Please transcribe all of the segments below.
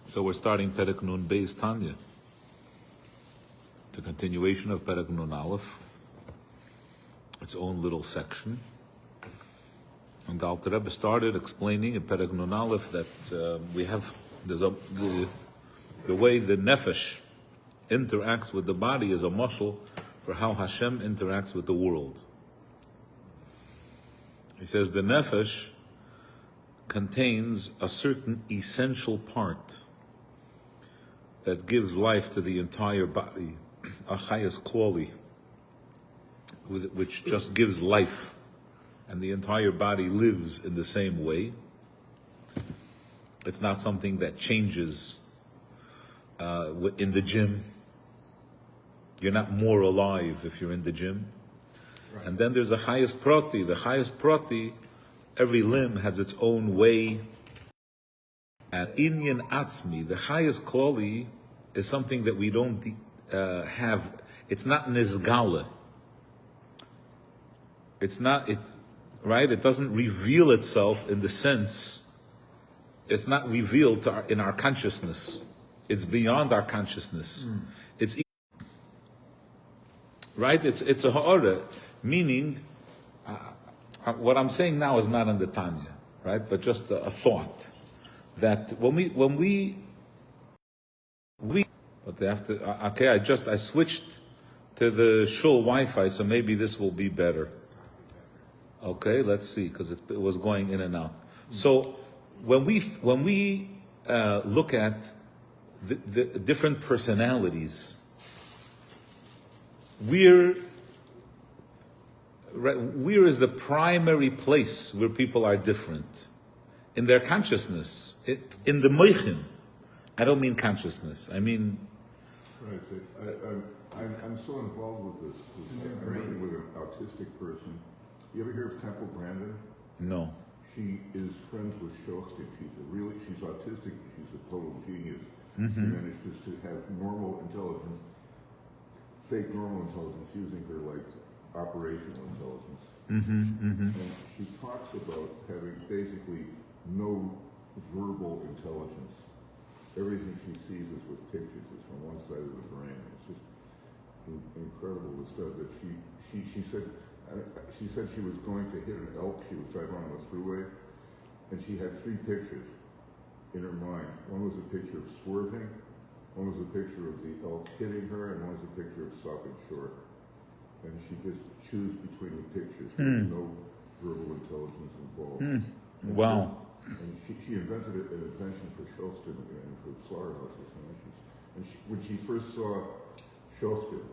So we're starting Perek Nun Beis Tanya. It's a continuation of Perek Nun Aleph, its own little section. And the Alter Rebbe started explaining in Perek Nun Aleph that we have the way the nefesh interacts with the body is a mashal for how Hashem interacts with the world. He says the nefesh contains a certain essential part that gives life to the entire body, a highest quality, which just gives life, and the entire body lives in the same way. It's not something that changes in the gym. You're not more alive if you're in the gym. Right. And then there's the highest prati. The highest prati, every limb has its own way. And inyan atzmi, the highest quality, is something that we don't have. It's not nizgala. It's right? It doesn't reveal itself in the sense, it's not revealed in our consciousness. It's beyond our consciousness. It's right? It's a ha'ara, meaning, what I'm saying now is not in the Tanya, right? But just a thought that when we but they have to. Okay, I switched to the shul Wi-Fi, so maybe this will be better. Okay, let's see, because it was going in and out. So when we look at the different personalities, where is the primary place where people are different? In their consciousness, in the moichin. I don't mean consciousness. I mean. Right. I'm so involved with this. I'm working with an autistic person. You ever hear of Temple Grandin? No. She is friends with Shostak. She's autistic. She's a total genius. Mm-hmm. She manages to have normal intelligence, fake normal intelligence, using her like operational intelligence. Mm-hmm. And she talks about having basically no verbal intelligence. Everything she sees is with pictures. It's from one side of the brain. It's just incredible the stuff that she said. She said she was going to hit an elk. She was driving on the freeway, and she had three pictures in her mind. One was a picture of swerving, one was a picture of the elk hitting her, and one was a picture of stopping short. And she just chose between the pictures. There's no verbal intelligence involved. Wow. And she invented an invention for Shostak and for slaughterhouses. When she first saw Shostak,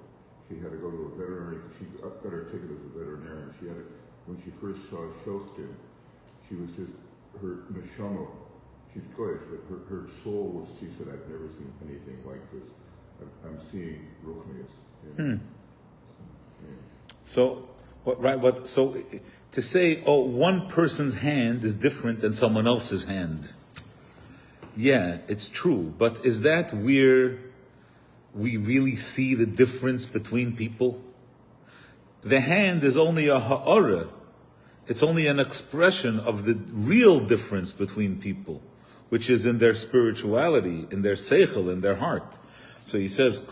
she had to go to a veterinary. She got her ticket as a veterinarian. When she first saw Shostak, she was just, her neshama, she's Goyish, but her soul was, she said, I've never seen anything like this. I'm seeing Ruchnius. So, so to say, one person's hand is different than someone else's hand. Yeah, it's true. But is that where we really see the difference between people? The hand is only a ha'ara. It's only an expression of the real difference between people, which is in their spirituality, in their seichel, in their heart. So he says,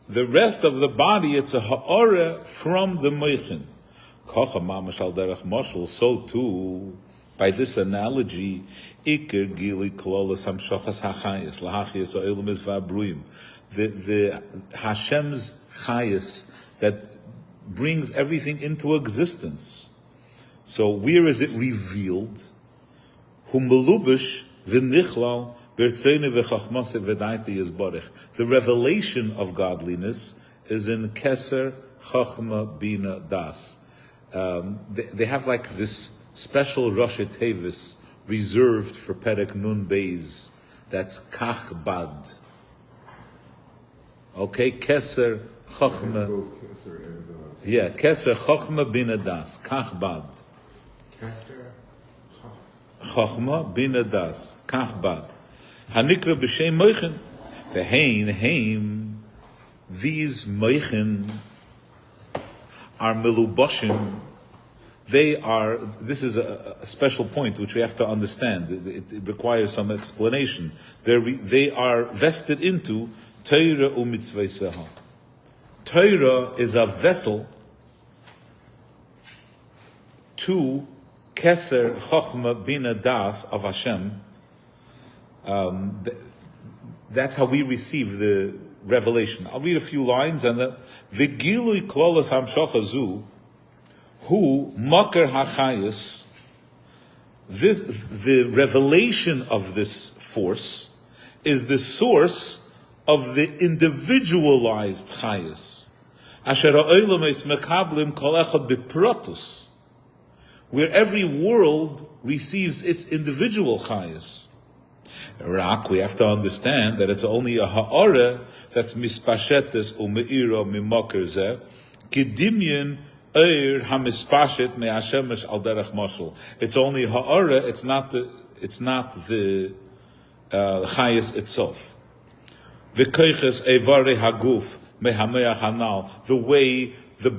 the rest of the body, it's a ha'ara from the moichin. So too, by this analogy, the Hashem's chayas that brings everything into existence. So where is it revealed? The revelation of godliness is in Keser Chachma Bina Das. They have like this special Rosh Tevis reserved for Perek Nun Beis. That's Kach Bad. Okay, Keser Chachma. Yeah, Keser Chachma Bina Das. Kach Bad. Chachma Bina Das. Kach Bad. Hanikra b'shem moichin. Vehein, these moichin are melubashim this is a special point which we have to understand. It requires some explanation. They are vested into Torah u'mitzvah. Torah is a vessel to Keser Chochma Bina Das of Hashem. That's how we receive the revelation. I'll read a few lines and then Vigilui Klolas Hamshocha Zu Hu Makar HaChayis. The revelation of this force is the source of the individualized Chayis. Asher ha'olam es mekablim kol echad biprotus, where every world receives its individual Chayis. Rak, we have to understand that it's only a ha'ara that's mispashetes u'me'ira mimakar zeh, kidimyin eir hamispashet me'ashemesh al derech mashal. It's only ha'ara, it's not the Chayis itself. V'koiches evare haguf mehameach hanal, the way the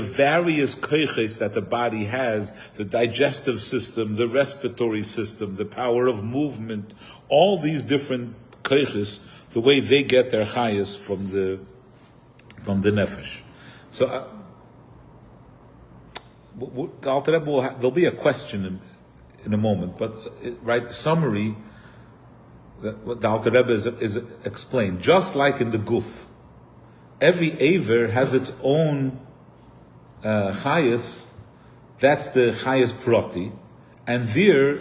various koiches that the body has, the digestive system, the respiratory system, the power of movement, all these different koiches, the way they get their chayas from the nefesh. So, there'll be a question in a moment, but summary. What the Alter Rebbe is explained, just like in the guf. Every aver has its own chayas. That's the chayas prati, and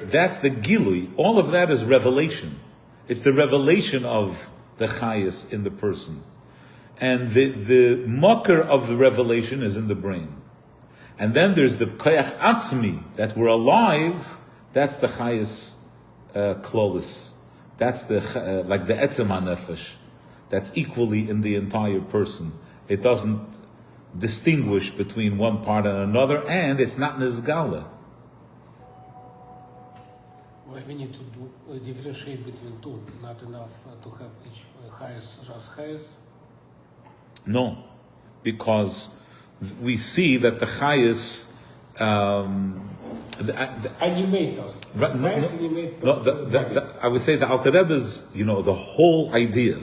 that's the gilui. All of that is revelation. It's the revelation of the chayas in the person, and the makar of the revelation is in the brain. And then there's the koyach atzmi, that we're alive. That's the chayas klolis. That's like the etzem hanefesh. That's equally in the entire person. It doesn't distinguish between one part and another, and it's not nizgala. Why we need to differentiate between two? Not enough to have each highest just highest? No, because we see that the chayas. Animators. I would say the Alter Rebbe's, the whole idea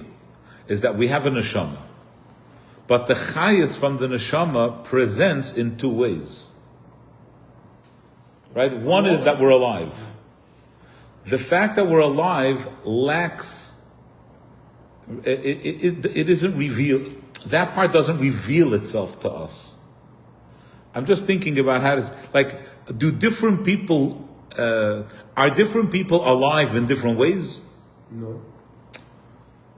is that we have a neshama, but the chayas from the neshama presents in two ways. Right? One is that we're alive. The fact that we're alive lacks. It isn't revealed. That part doesn't reveal itself to us. I'm just thinking about how to, do different people, are different people alive in different ways? No.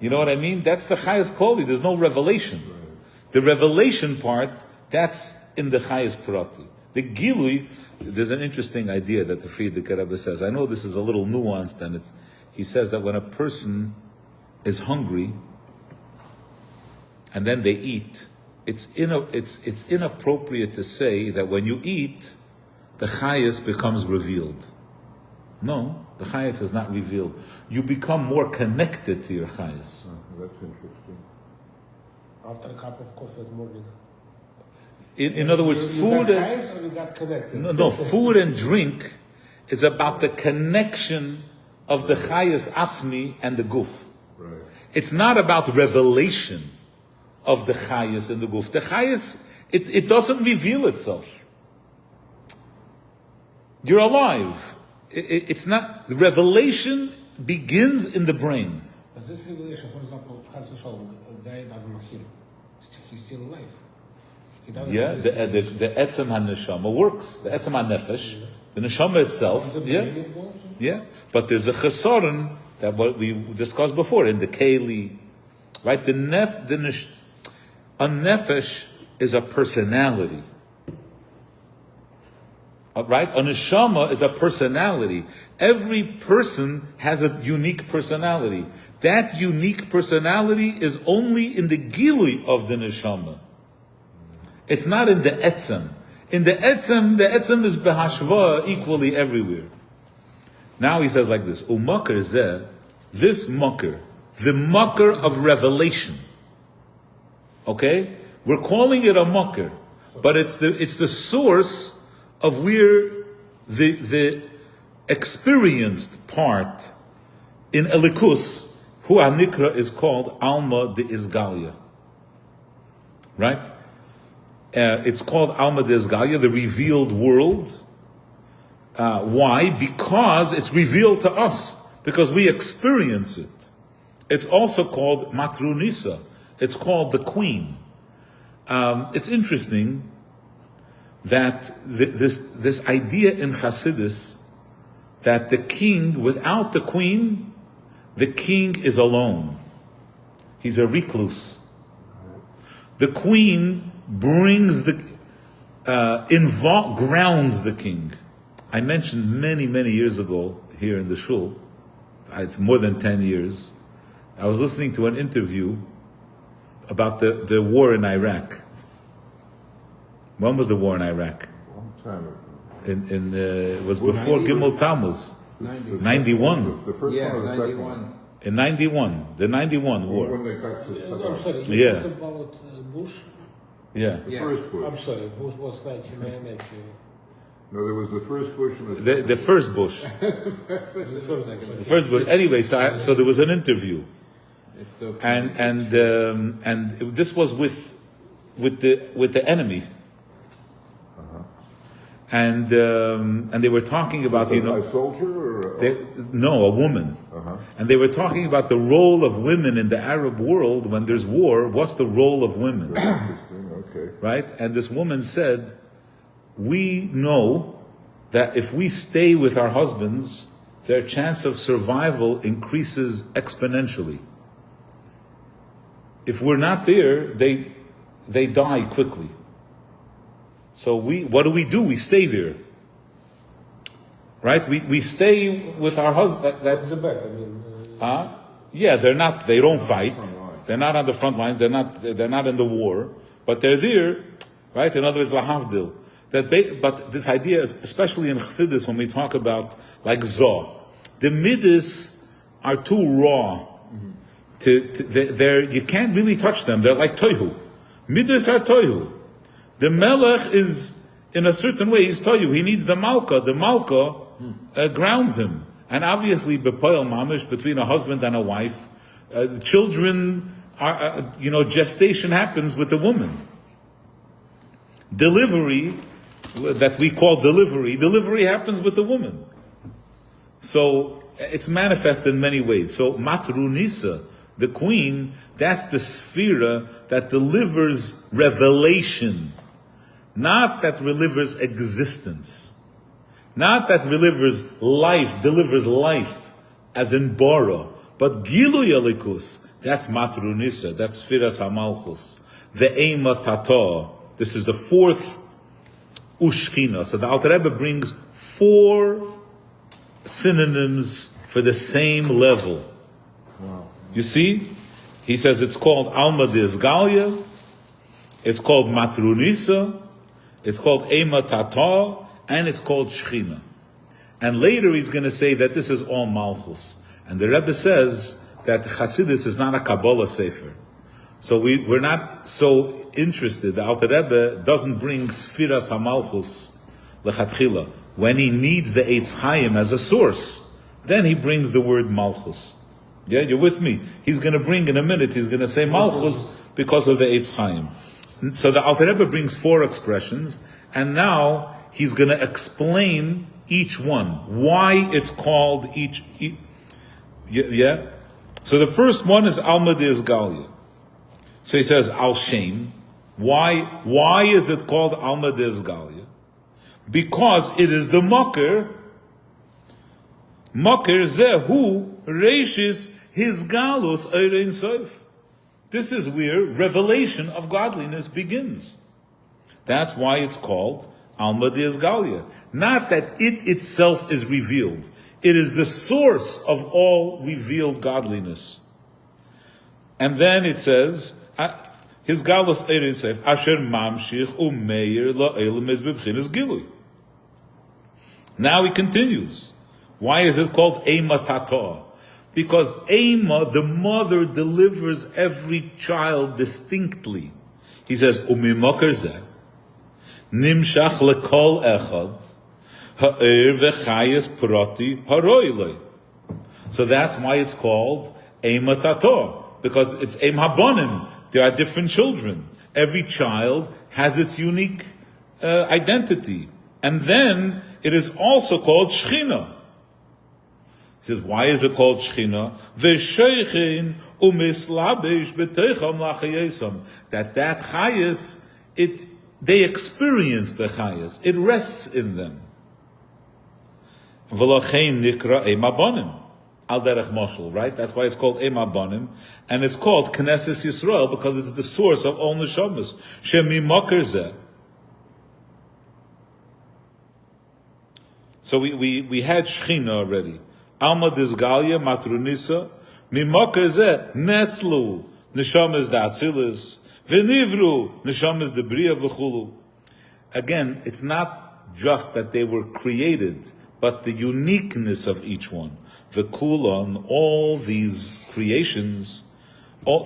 You know what I mean? That's the highest quality. There's no revelation. Right. The revelation part, that's in the highest prati. The gilui, there's an interesting idea that the Frierdiker Rebbe says. I know this is a little nuanced, and he says that when a person is hungry and then they eat, it's inappropriate to say that when you eat, the chayas becomes revealed. No, the chayas is not revealed. You become more connected to your chayas. That's interesting. After a cup of coffee in the morning. In other words, food got chayas or you got connected? No, food and drink is about the connection of the chayas atzmi and the guf. Right. It's not about revelation of the chayas and the guf. The chayas, it doesn't reveal itself. You're alive. It's not, the revelation begins in the brain. But this revelation, for example, has a show, a guy doesn't hear. He's still alive. He doesn't the etzem ha-neshama works. The etzem ha-nefesh, the neshama itself, But there's a chesaron, that what we discussed before, in the keli, right? A nefesh is a personality. Right? A neshama is a personality. Every person has a unique personality. That unique personality is only in the gilui of the neshama. It's not in the etzem. In the etzem is behashva equally everywhere. Now he says like this: Umakar zeh, this makar, the makar of revelation. Okay, we're calling it a makar, but it's the source of where the experienced part in Elikus, who Anikra is called Alma de Isgalia. Right? It's called Alma de Isgalia, the revealed world. Why? Because it's revealed to us, because we experience it. It's also called Matrunisa. It's called the queen. It's interesting that this idea in Hasidus that the king, without the queen, the king is alone. He's a recluse. The queen brings grounds the king. I mentioned many years ago here in the shul, it's more than 10 years, I was listening to an interview about the war in Iraq. When was the war in Iraq? Long time ago. It was before Gimel Tammuz. 91. The first one or the second one? In 91, the 91 war. When they got to I'm sorry, you Yeah. talked about Bush? Yeah. the first Bush. I'm sorry, Bush was 99 actually. No, there was the first Bush and The first Bush. The first actually. The first Bush. Anyway, so there was an interview. It's so And this was with the enemy. And they were talking about, a soldier or a woman. And they were talking about the role of women in the Arab world when there's war. What's the role of women? interesting, okay. Right? And this woman said, we know that if we stay with our husbands, their chance of survival increases exponentially. If we're not there, they die quickly. So what do? We stay there. Right? We stay with our husband. That's the back, I mean. Yeah, they don't fight. They're not on the front lines, they're not in the war, but they're there, right? In other words, lahavdil. But this idea is, especially in Chassidus, when we talk about like Zoh, the midas are too raw. You can't really touch them. They're like toihu. Midas are toihu. The melech is, in a certain way, he's toihu. He needs the malka. The malka grounds him. And obviously, bepoel mamish, between a husband and a wife, children are, gestation happens with the woman. Delivery, that we call delivery happens with the woman. So it's manifest in many ways. So Matrunisa, the queen, that's the sphera that delivers revelation, not that delivers existence, not that delivers life, as in Bora, but Gilu Yalikus, that's Matrunisa, that's Sfiras HaMalchus, the Eima Tata. This is the fourth Ushchina. So the Alter Rebbe brings 4 synonyms for the same level. wow. You see? He says it's called Alma de Isgalia, it's called Matrunisa, it's called Eima Tata, and it's called Shechina. And later he's going to say that this is all Malchus. And the Rebbe says that Chassidus is not a Kabbalah Sefer. So we're not so interested. The Alter Rebbe doesn't bring Sfiras HaMalchus lechatchila. When he needs the Eitz Chaim as a source, then he brings the word Malchus. Yeah, you're with me. He's going to bring in a minute, he's going to say Malchus because of the Eitz Chaim. So the Alter Rebbe brings 4 expressions, and now he's going to explain each one, why it's called each. Yeah? So the first one is Alma de Isgalia. So he says Al Shem. Why is it called Alma de Isgalia? Because it is the Makir Zehu Reishis His Galus Eirein Soif. This is where revelation of godliness begins. That's why it's called Alma de Isgalia. Not that it itself is revealed. It is the source of all revealed godliness. And then it says, his galus Eirein Soif, Asher Mamshich Umeir La'elim Es Bebchinas Gilui. Now he continues. Why is it called Eima Tata? Because Eima, the mother, delivers every child distinctly. He says, Umimakar Zeh. Nimshach lekol echad, ha'er v'chayes proti haroile. So that's why it's called Eima Tator, because it's Eim Habonim. There are different children. Every child has its unique identity. And then it is also called Shechina. He says, why is it called Shechina? V'sheichin umislabish b'teicham lachayesam. That chayes, they experience the chayes. It rests in them. V'lachein nikra Eim Habonim. Al derech moshel, right? That's why it's called Eim Habonim, and it's called Knesset Yisrael because it's the source of all neshamas. Shemi makar zeh. So we had Shechina already. Alma disgalia matrunisa mimakar zeh netzlu neshamas da atzilis v'nivru neshamas de bria v'chulu. Again, it's not just that they were created, but the uniqueness of each one. The kulon, all these creations,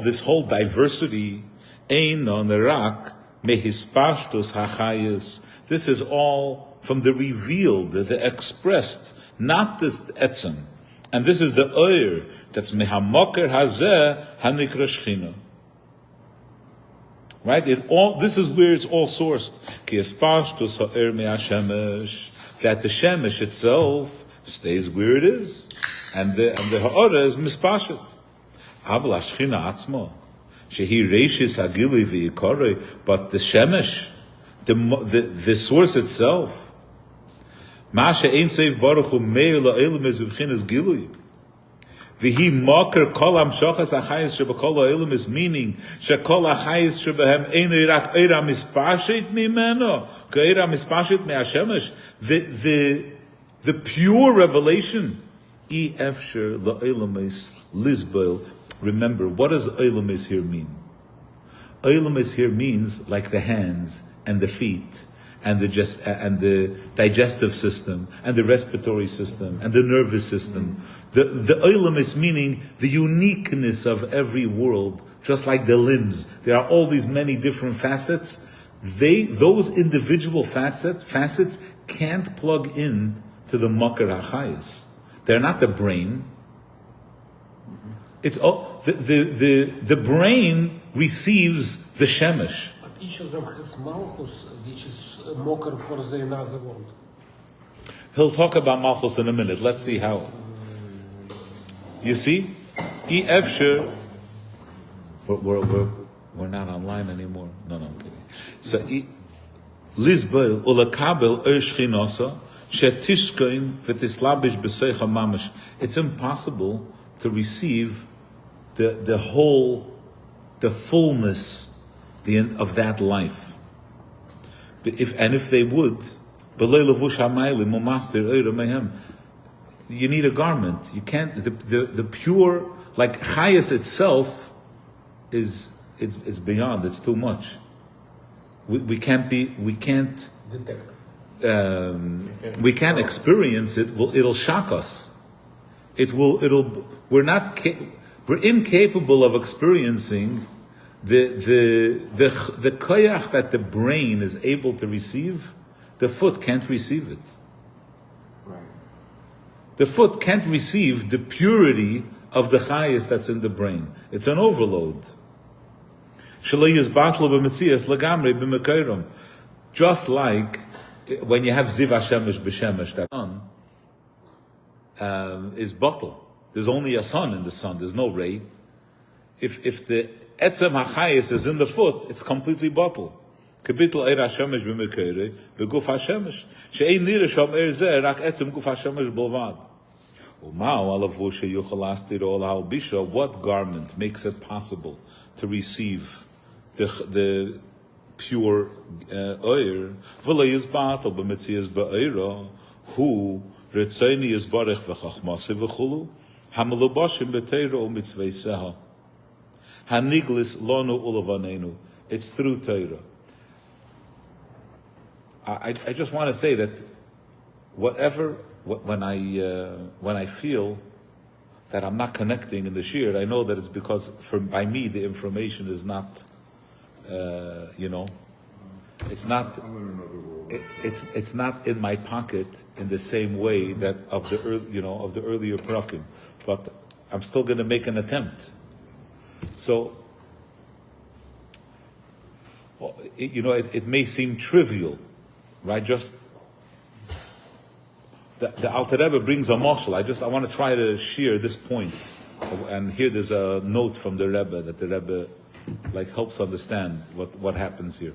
this whole diversity, ein on the rock, mehispashtos hachayis. This is all from the revealed, the expressed, not this etzem. And this is the oyer that's mehamoker hazeh hanikra shechina. Right? This is where it's all sourced. Ki espashtos ha'er me'ashemesh. That the shemesh itself stays where it is. And the ha'ora is mispashet. Aval hashchina atzma, shehi reishis hagili v'yikorei, but the shemesh, the source itself, ma she'ein seif baruch hu meir la'elim is v'chinas gilui, v'hi makar kol hamshachas achayis shebakol ha'elim is meaning shekol achayis shebehem ein rak eira mispashet mimeno, k'eira mispashet me'ashemesh, the pure revelation. Remember, what does Eilamis here mean? Eilamis here means like the hands and the feet and the digestive system and the respiratory system and the nervous system. The Eilamis meaning the uniqueness of every world, just like the limbs. There are all these many different facets. Those individual facets can't plug in to the Makar HaChayis. They're not the brain. It's all the brain receives the shemesh. But each of them has Malchus, which is mocker for the another world. He'll talk about Malchus in a minute. Let's see how. You see, Efsher. We're not online anymore. No, I'm kidding. So Lizbel ulakabel oishchinosa. It's impossible to receive the fullness of that life. If they would, you need a garment. You can't. The pure, like chayas itself, it's beyond. It's too much. We can't Detect. We can't experience it. It'll shock us. We're incapable of experiencing the koyach that the brain is able to receive. The foot can't receive it. Right. The foot can't receive the purity of the chayas that's in the brain. It's an overload. Just like when you have ziv hashemesh b'shemesh, that sun is bottle. There's only a sun in the sun. There's no ray. If the etzem hachayis is in the foot, it's completely bottle. Kapitel eir hashemesh b'mekere beguf hashemesh she'ein nira sham er zeh rak etzem guf hashemesh bolvad. Umau alavu sheyuchal astir ol halbisha. What garment makes it possible to receive the pure oir? V'lo yizbatel b'metzias ba'ira hu retzoni yizbarech v'chachmase v'chulu hamelubashim b'teira u'mitzveiseha haniglis lonu ulavanenu. It's through Torah. I just want to say that when I feel that I'm not connecting in the shir, I know that it's because by me the information is not, It's not. I'm in another world. It's not in my pocket in the same way that of the of the earlier parakim, but I'm still going to make an attempt. So, it may seem trivial, right? Just the Alter Rebbe brings a mashal. I want to try to share this point, and here there's a note from the Rebbe that the Rebbe helps understand what happens here.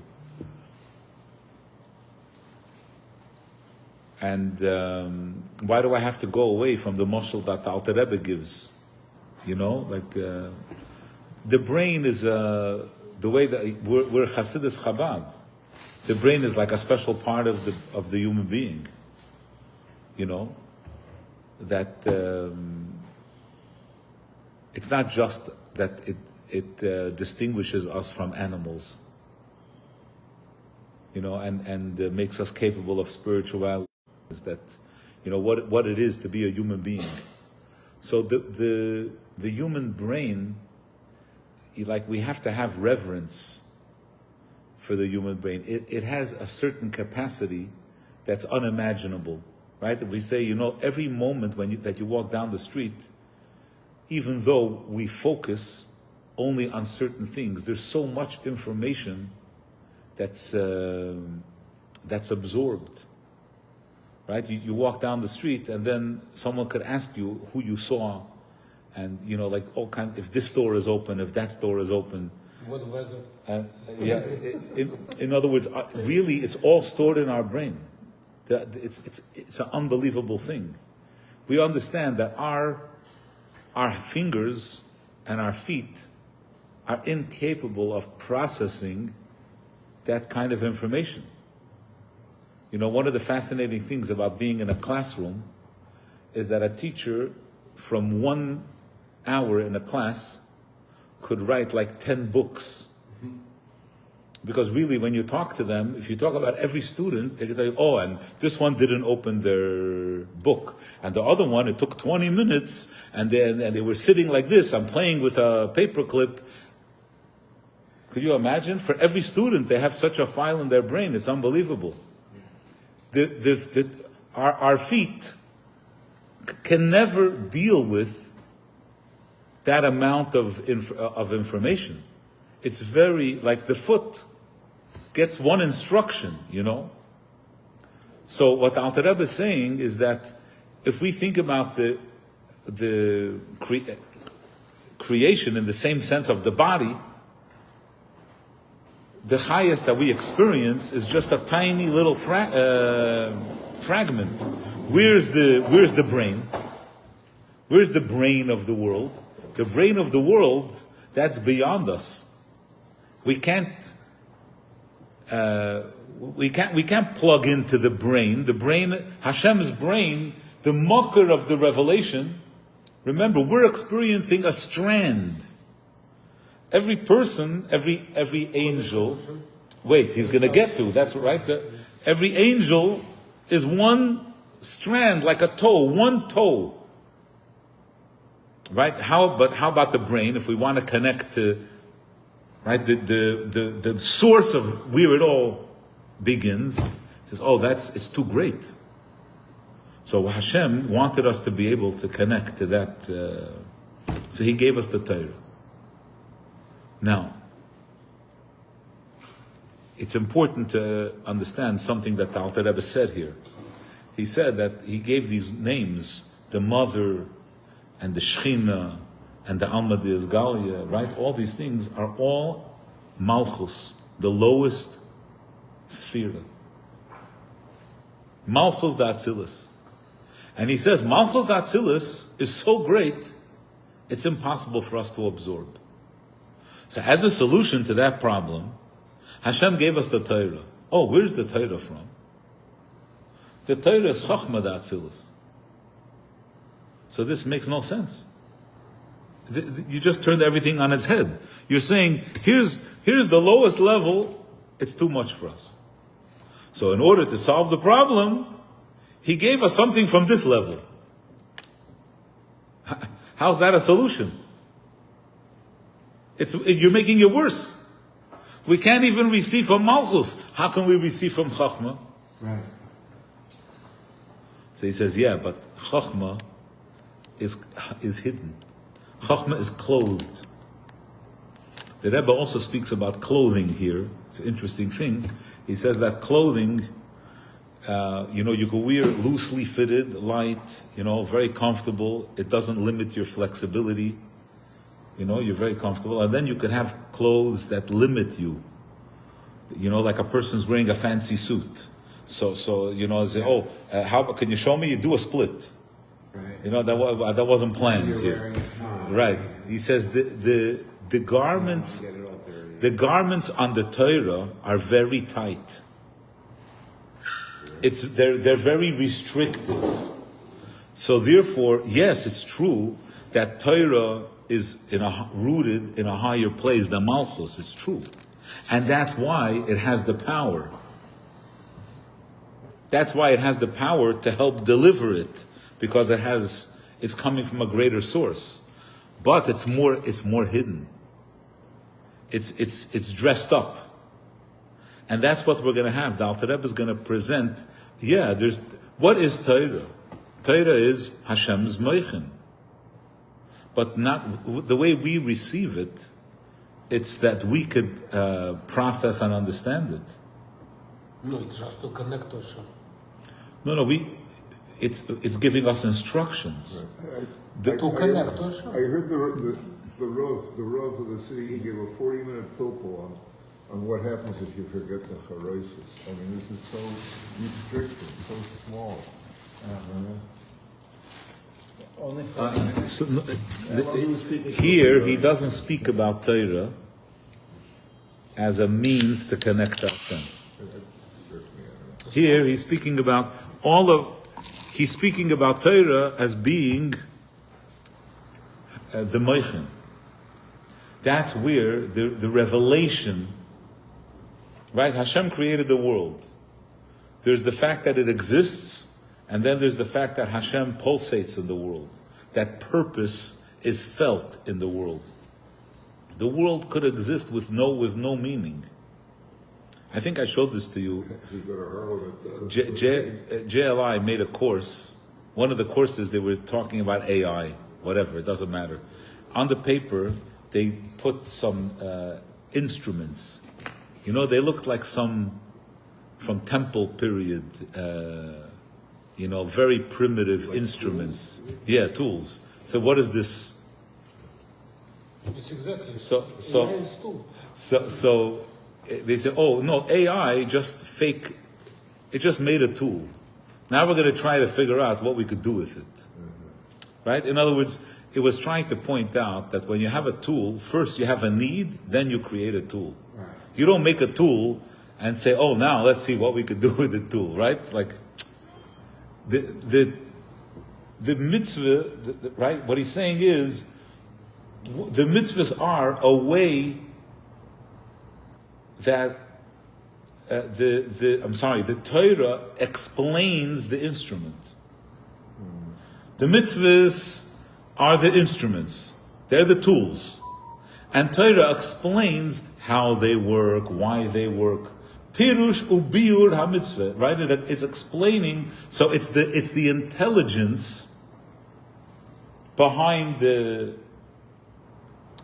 And why do I have to go away from the mashal that the Alter Rebbe gives? The brain is the way that we're Hasidus Chabad. The brain is like a special part of the human being. That it's not just that it distinguishes us from animals. And makes us capable of spirituality. That what it is to be a human being. So the human brain, we have to have reverence for the human brain. It has a certain capacity that's unimaginable, right? We say, every moment that you walk down the street, even though we focus only on certain things, there's so much information that's absorbed. Right? You walk down the street and then someone could ask you who you saw, and all kind. If this store is open, if that store is open. What weather? In other words, really, it's all stored in our brain. It's an unbelievable thing. We understand that our fingers and our feet are incapable of processing that kind of information. One of the fascinating things about being in a classroom is that a teacher, from 1 hour in a class, could write 10 books. Mm-hmm. Because really, when you talk to them, if you talk about every student, they can tell you, and this one didn't open their book. And the other one, it took 20 minutes, and they were sitting like this. I'm playing with a paperclip. Could you imagine? For every student, they have such a file in their brain. It's unbelievable. Our feet can never deal with that amount of information. It's very, the foot gets one instruction, So what the Alter Rebbe is saying is that if we think about the creation in the same sense of the body, the highest that we experience is just a tiny little fragment. Where's the brain? Where's the brain of the world? The brain of the world, that's beyond us. We can't plug into the brain. The brain, Hashem's brain, the mocker of the revelation. Remember, we're experiencing a strand. Every person, every angel. Wait, he's going to get to. That's right. Every angel is one strand, like a toe, one toe. Right? How about the brain? If we want to connect to, right, the source of where it all begins, says, it's too great. So Hashem wanted us to be able to connect to that. So He gave us the Torah. Now, it's important to understand something that the Alter Rebbe said here. He said that he gave these names, the mother and the Shechina and the Alma de Esgalia, right? All these things are all Malchus, the lowest sphere. Malchus da Atzilus. And he says Malchus da Atzilus is so great, it's impossible for us to absorb. So as a solution to that problem, Hashem gave us the Torah. Where's the Torah from? The Torah is Chachma da Atzilus. So this makes no sense. You just turned everything on its head. You're saying, here's the lowest level, it's too much for us. So in order to solve the problem, He gave us something from this level. How's that a solution? You're making it worse. We can't even receive from Malchus. How can we receive from Chachma? Right. So he says, yeah, but Chachma is hidden. Chachma is clothed. The Rebbe also speaks about clothing here. It's an interesting thing. He says that clothing, you can wear loosely fitted, light, very comfortable. It doesn't limit your flexibility. You're very comfortable. And then you can have clothes that limit you. Like a person's wearing a fancy suit. So say, how can you show me? You do a split. Right. That wasn't planned You're here. wearing a tie. Right. He says the garments, Get it all dirty. the garments on the Torah are very tight. They're very restrictive. So therefore, yes, it's true that Torah is rooted in a higher place than Malchus. It's true, and that's why it has the power. That's why it has the power to help deliver it, because it's coming from a greater source. But it's more hidden. It's dressed up. And that's what we're going to have. The Alter Rebbe is going to present, what is Torah? Torah is Hashem's Moichin. But not the way we receive it, it's that we could process and understand it. No, it's just to connect to Hashem. No, it's giving us instructions. To connect to Hashem. I heard the Rav of the city, he gave a 40-minute pilpul on what happens if you forget the charosis. I mean, this is so restricted, so small. Only Here, he doesn't speak about Torah as a means to connect to Hashem. Here, he's speaking about Torah as being the Moichin. That's where the revelation, right? Hashem created the world. There's the fact that it exists, and then there's the fact that Hashem pulsates in the world. That purpose is felt in the world. The world could exist with no meaning. I think I showed this to you. JLI made a course. One of the courses, they were talking about AI, whatever, it doesn't matter. On the paper, they put some instruments. They looked like some from temple period, very primitive like instruments. Tools? Yeah, tools. So what is this? It's exactly. So AI is too. So they say, oh no, AI just fake. It just made a tool. Now we're going to try to figure out what we could do with it. Mm-hmm. Right? In other words, it was trying to point out that when you have a tool, first you have a need, then you create a tool. Right. You don't make a tool and say, oh, now let's see what we could do with the tool, right? Like the mitzvah, right? What he's saying is, the mitzvahs are a way that the Torah explains the instrument. The mitzvahs are the instruments. They're the tools. And Torah explains how they work, why they work. Pirush ubiur ha-mitzvah, right? It's explaining, so it's the intelligence behind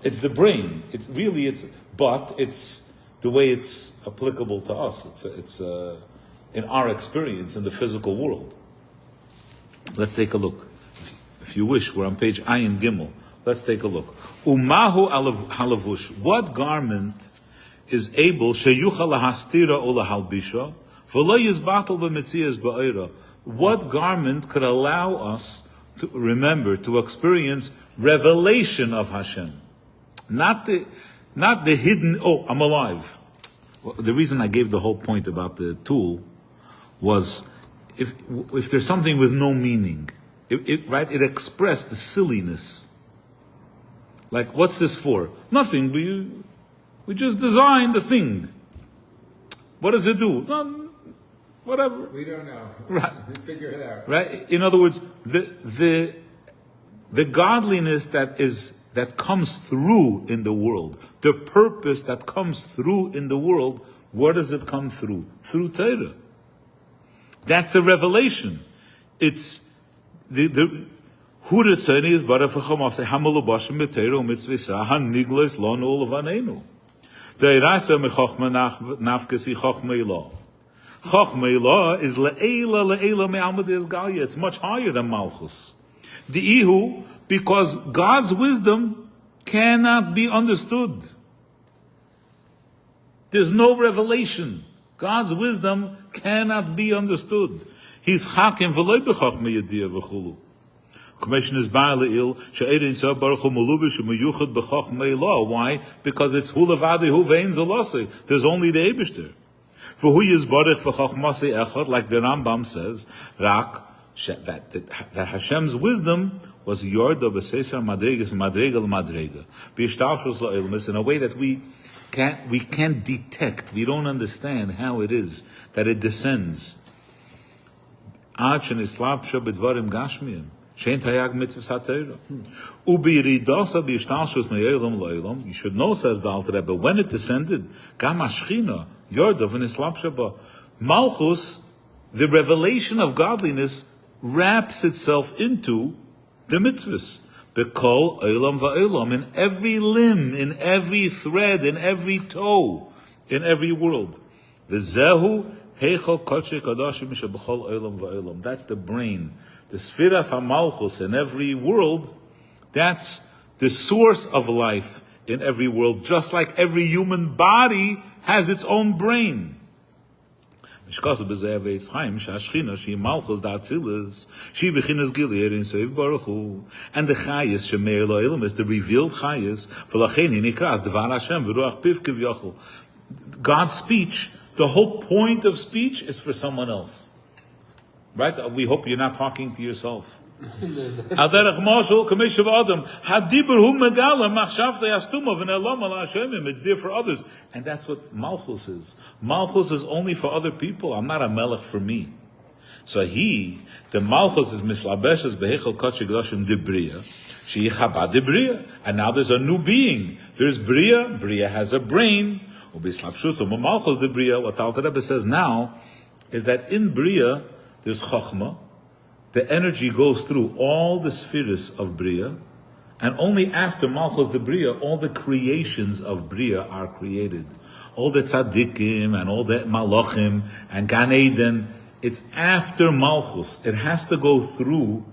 it's the brain. It's the way it's applicable to us. It's in our experience in the physical world. Let's take a look. If you wish, we're on page Ayin Gimel. Let's take a look. Umahu halavush. What garment is able sheyucha lahastira o lahalbisha v'lo yizbatel b'metzias ba'ira? What garment could allow us to experience revelation of Hashem? Not the hidden, oh, I'm alive. Well, the reason I gave the whole point about the tool was if there's something with no meaning, it expressed the silliness. Like, what's this for? Nothing. We just designed the thing. What does it do? Whatever. We don't know. Right. We figure it out. Right. In other words, the godliness that is that comes through in the world, the purpose that comes through in the world, where does it come through? Through Torah. That's the revelation. It's the who the Tzoni is bara v'chamase hamalubashim b'Torah u'mitzvisa haniglos lanu ulevanenu. De'iraisa mechochma nafkesi chochma ilah. Chochma ilah is le'ela me'almad is galia. It's much higher than Malchus. Di'ihu, because God's wisdom cannot be understood. There's no revelation. God's wisdom cannot be understood. He's chakim v'loy b'chochma yediyah v'chulu. Commission is ba'ale'il she'erin sa baruch hu melubish u'meyuchad b'chochma ilah. Why? Because it's hu levadi hu ve'in zolase. There's only the Eibishter. V'hu yizbarich v'chochmasei echad, like the Rambam says, rak, that Hashem's wisdom was yorda b'seisar madregas madrega l'madrega b'yishtalshus la'ilmis, in a way that we can't detect, we don't understand how it is that it descends. Ad shenislapsha b'dvarim gashmiyim shein tayag mitzvah satera u'b'iridasa b'yishtalshus me'elam la'elam. You should know, says the Alter Rebbe, when it descended, gam hashchina yorda v'nislapsha ba. Malchus, the revelation of godliness, wraps itself into the mitzvahs. Bekol olam va'olam, in every limb, in every thread, in every toe, in every world. V'zehu heichal kodesh kadashim shebechol olam va'olam. That's the brain. The Sfiras HaMalchus in every world, that's the source of life in every world, just like every human body has its own brain. And the Chayes Shemeir Lo'elam is the revealed Chayes. God's speech, the whole point of speech is for someone else. Right? We hope you're not talking to yourself. It's there for others. And that's what Malchus is. Malchus is only for other people. I'm not a melech for me. So the Malchus is mislabeshes behechel kachik doshim de bria. She chabad de bria. And now there's a new being. There's bria. Bria has a brain. Malchus de bria. What Alter Rebbe says now is that in bria there's chachma. The energy goes through all the spheres of Bria, and only after Malchus de Bria, all the creations of Bria are created. All the tzaddikim and all the malachim and Gan Eden, it's after Malchus. It has to go through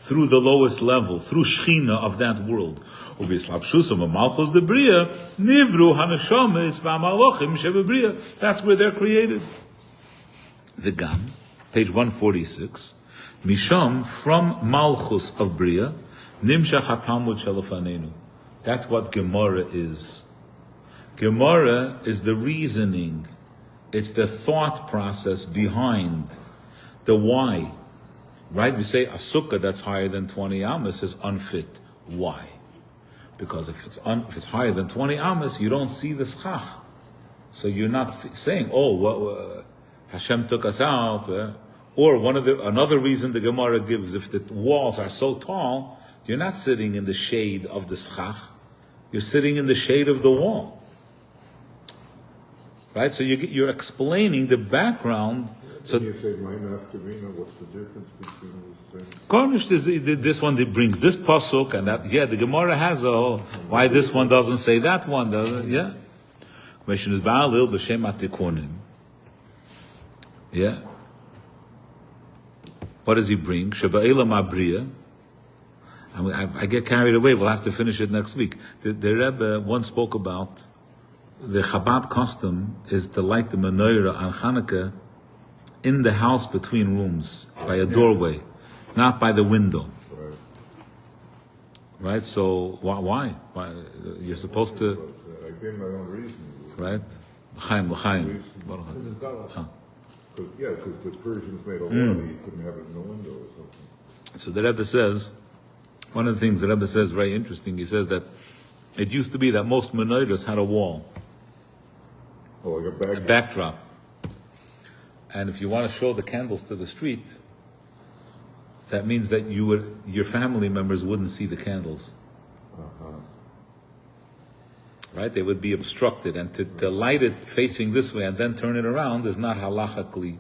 the lowest level, through Shechina of that world. Malchus de Bria, nivru hanashamis v'malachim shebebria. That's where they're created. The Gam, page 146. Misham, from Malchus of Bria, Nimshach HaTalmud Shelafanenu. That's what Gemara is. Gemara is the reasoning. It's the thought process behind the why. Right? We say a sukkah that's higher than 20 amas is unfit. Why? Because if it's higher than 20 amas, you don't see the schach. So you're not saying, Hashem took us out. Or another reason the Gemara gives, if the walls are so tall, you're not sitting in the shade of the schach, you're sitting in the shade of the wall. Right? So you're explaining the background. So you say, what's the difference between those things? Cornish, this one that brings this pasuk and that. Yeah, the Gemara has why this one doesn't say that one. Yeah. Question is Ba'alil b'shem atikonim. Yeah. What does he bring? Shaba'ela Mabriya. I get carried away. We'll have to finish it next week. The Rebbe once spoke about the Chabad custom is to light the menorah on Hanukkah in the house between rooms, by a doorway, not by the window. Right? So why? You're supposed to. I gave my own reason. Right? L'chaim. Because the Persians made a law that you couldn't have it in the window or something. So the Rebbe says, one of the things the Rebbe says, very interesting, he says that it used to be that most menorahs had a wall. Oh, like a backdrop. And if you want to show the candles to the street, that means that your family members wouldn't see the candles. Uh-huh. right? They would be obstructed, and to light it facing this way and then turn it around is not halachically.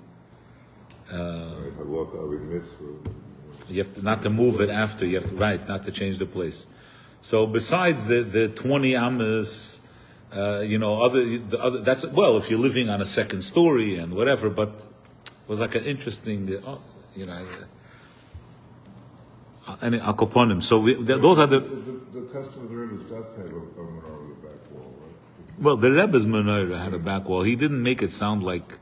You have to, not to move it after. You have to not to change the place. So besides the 20 amas, the other that's well if you're living on a second story and whatever. But it was like an interesting, and akoponim. So those are The custom of the Rebbe's does have a menorah on the back wall, right? well, the Rebbe's menorah had a back wall. He didn't make it sound like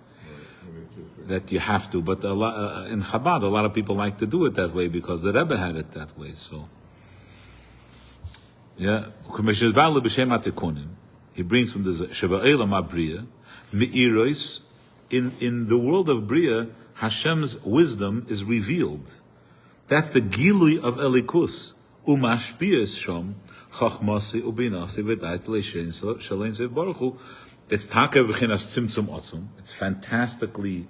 that you have to, but in Chabad, a lot of people like to do it that way because the Rebbe had it that way. So, yeah, he brings from the Sheba'elam Abriya, Me'irois, in the world of Bria, Hashem's wisdom is revealed. That's the Gilui of Elikus. Umashpiyas Shom, Chachmasi Ubinasi V'dait Leishen Shalein Zev Baruch Hu. It's Taka B'chinas Tzimtzum Otzum. It's fantastically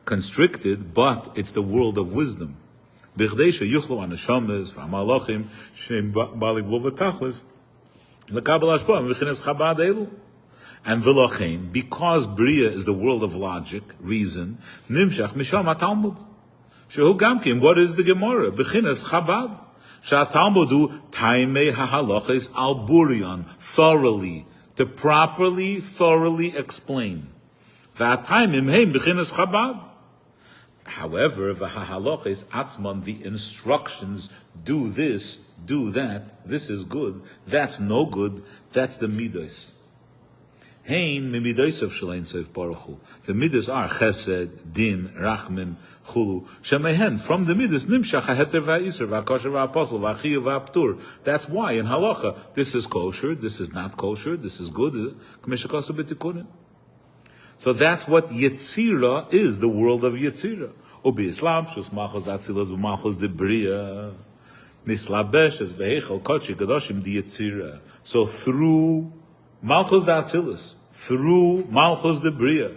constricted, but it's the world of wisdom. B'chdei she'yuchlu anashames v'amalachim she'im bali gvul v'tachlis l'kabel hashpah b'chinas Chabad elu. And v'lachein, because Bria is the world of logic, reason, nimshach misham ha-Talmud. Shehu gamkim, what is the Gemara? B'chinas Chabad. She'ha-Talmudu taimei ha-halachis al burion, thoroughly, to properly, thoroughly explain. V'ataimim heim b'chinas Chabad. However, v'ha-halachis atzman, the instructions, do this, do that, this is good, that's no good, that's the midos. Hein mimidos of Shalein Seif Baruch Hu. The midas are chesed, din, rachmin, chulu. Shemehen, from the midas, nimshach ha-heter v'ha-iser, v'ha-kosher v'ha-apostle, v'ha-chiyu v'ha-ptur. That's why in halacha, this is kosher, this is not kosher, this is good. So that's what Yetzira is, the world of Yetzira. Ubi Islam, shus malchus datzilas v'malchus de bria, nislabesh es behechel kochi kadoshim di Yetzira. So through malchus datzilas, through malchus de bria,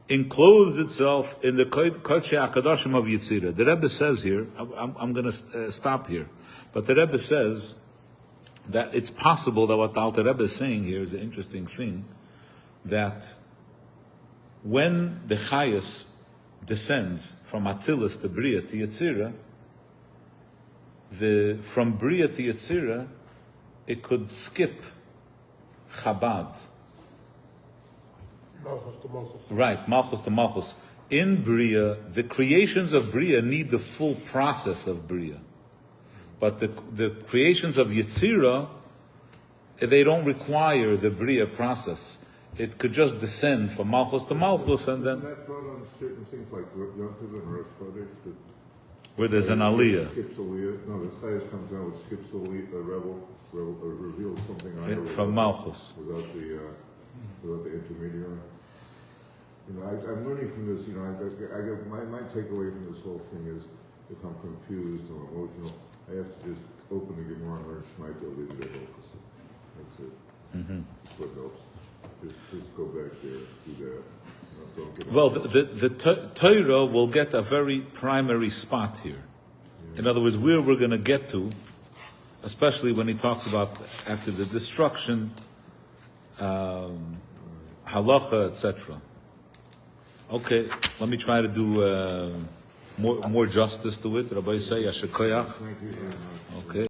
encloses itself in the kochi akadoshim of Yetzira. The Rebbe says here, I'm going to stop here, but the Rebbe says that it's possible that what the Alter Rebbe is saying here is an interesting thing, that when the Chayas descends from Atzilus to Bria to Yetzira, from Bria to Yetzira, it could skip Chabad. Malchus to Malchus. Right, Malchus to Malchus. In Bria, the creations of Bria need the full process of Bria. But the creations of Yetzira, they don't require the Bria process. It could just descend from Malchus to Malchus and then... That brought on certain things like Yom Tov and Rosh Chodesh, where there's an aliyah. Skips aliyah. No, the Chayas comes down with skips aliyah, reveals something higher From Malchus. without the intermediary. I'm learning from this. My takeaway from this whole thing is, if I'm confused or emotional, I have to just open the Gemara and learn Shmaita, leave it at Hokos. That's it. That's what helps. Just go back there, do that. Don't get Well, the Torah will get a very primary spot here. In other words, where we're going to get to, especially when he talks about after the destruction, halacha, etc. Okay, let me try to do more justice to it. Rabbi say, Yashar Koyach. Thank you very much. Okay.